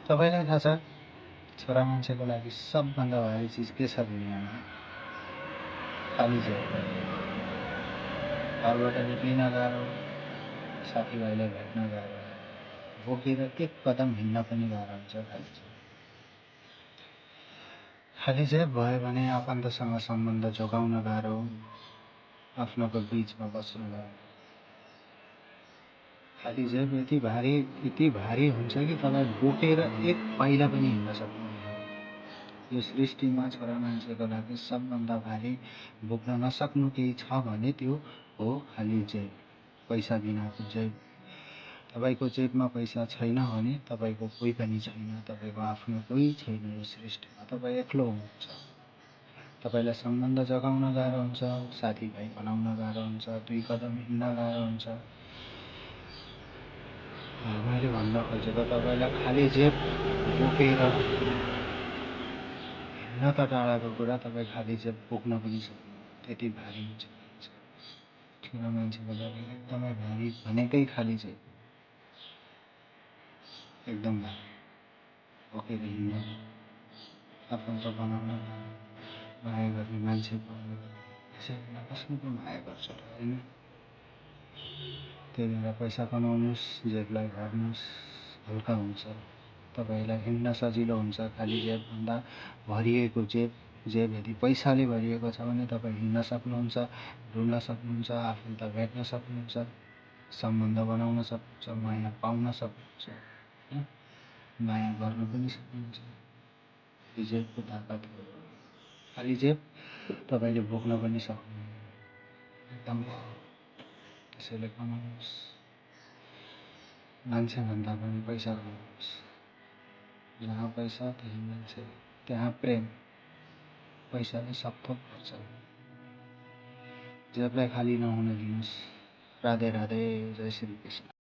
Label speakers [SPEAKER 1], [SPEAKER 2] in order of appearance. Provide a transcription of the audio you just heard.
[SPEAKER 1] तपाईँलाई थाहा छ छोरा मान्छेको लागि सबभन्दा भारी चिज के छ दुनियाँमा? खाली जेब। घरबाट निक्लिन गाह्रो, साथीभाइलाई भेट्न गाह्रो, बोकेर एक कदम हिँड्न पनि गाह्रो हुन्छ खाली जेब। खाली जेब भयो भने आफन्तसँग सम्बन्ध जोगाउन गाह्रो, आफ्नोको बीचमा बस्न गाह्रो। खाली जेब यति भारी हुन्छ कि तपाईँ बोकेर एक पाइला पनि हिँड्न सक्नुहुन्न। यो सृष्टिमा छोरा मान्छेको लागि सबभन्दा भारी बोक्न नसक्नु केही छ भने त्यो हो खाली जेब, पैसा बिनाको जेब। तपाईँको जेबमा पैसा छैन भने तपाईँको कोही पनि छैन, तपाईँको आफ्नो कोही छैन यो सृष्टिमा। तपाईँ एक्लो हुनुहुन्छ। तपाईँलाई सम्बन्ध जगाउन गाह्रो हुन्छ, साथीभाइ बनाउन गाह्रो हुन्छ, दुई कदम हिँड्न गाह्रो हुन्छ। मैले भन्न खोजेको तपाईँलाई खाली जेब बोकेर हिँड्न त टाढाको कुरा, तपाईँ खाली जेब बोक्न पनि सक्नुहुन्न, त्यति भारी हुन्छ। छोरा मान्छेको लागि एकदमै भारी भनेकै खाली जेब, एकदम भारी। बोकेर हिँड्न, आफन्त बनाउन, माया गर्ने मान्छे पाउन, यसैले कसले पो माया गर्छ र, होइन? त्यही भएर पैसा कमाउनुहोस्, जेबलाई भर्नुहोस्, हल्का हुन्छ। तपाईँलाई हिँड्न सजिलो हुन्छ खाली जेबभन्दा। भरिएको जेब यदि पैसाले भरिएको छ भने तपाईँ हिँड्न सक्नुहुन्छ, डुल्न सक्नुहुन्छ, आफन्त भेट्न सक्नुहुन्छ, सम्बन्ध बनाउन सक्नुहुन्छ, माया पाउन सक्नुहुन्छ, होइन? माया गर्न पनि सक्नुहुन्छ। खाली जेबको ताकत हो। खाली जेब तपाईँले बोक्न पनि सक्नुहुन्न, एकदम। त्यसैले कमाउनुहोस्, मान्छेभन्दा पनि पैसा कमाउनुहोस्। जहाँ पैसा त्यही मान्छे, त्यहाँ प्रेम। पैसाले सब थोक गर्छ। जेबलाई खाली नहुन दिनुहोस्। राधे राधे, जय श्री कृष्ण।